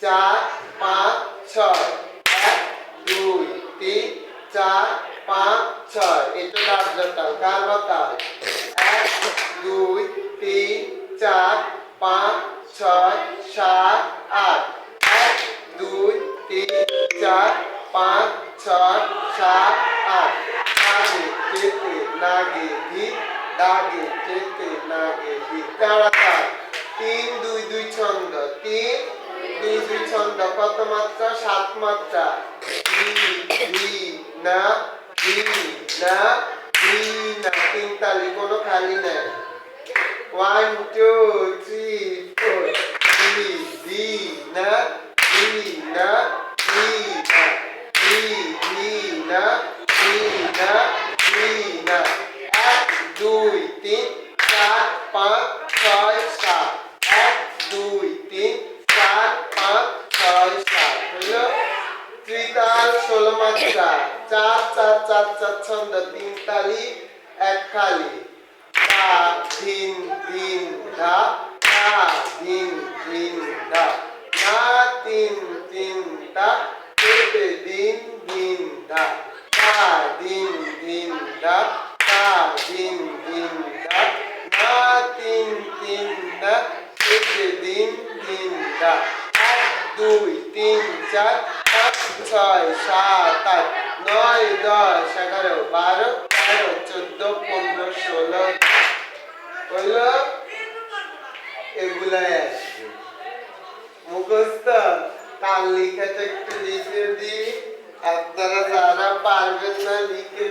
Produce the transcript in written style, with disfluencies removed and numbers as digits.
চার পাঁচ ছয় 1 2 3 4 5 6 এটা ডাবজাতাল কার বাতাল 1 2 3 4 5 6 7 8 1 2 3 4 5 6 7 8 নাগে তেতে নাগে ভিত দাগে তেতে নাগে ভিত তাড়াতাড়ি 3 2 2 ছন্দ 3 2 2 ছন্দ কত মাত্রা 7 মাত্রা রি না তিন তালি কোনো খালি নাই 1 2 3 4 দি না না এক দুই তিন চার পাঁচ ছয় সাত 1 2 3 4 5 6 7 হলো ত্রিতাল 16 মাত্রা 4 4 4 4 ছন্দ 3 তালি 1 খালি তা দিন দিন ধা তা দিন দিন ধা না তিন তিন তা তেতে দিন দিন ধা তা দিন দিন ধা তা দিন দিন ধা না তিন তিন ধা তেতে দিন দিন ধা 1 2 3 4 5 6 7 8 9 10 11 12 13 14 15 16 হইলো এগুলাই আসবে মুখস্থ তার লিখাটা একটু লিখে দিই আপনারা যারা পারবেন না লিখে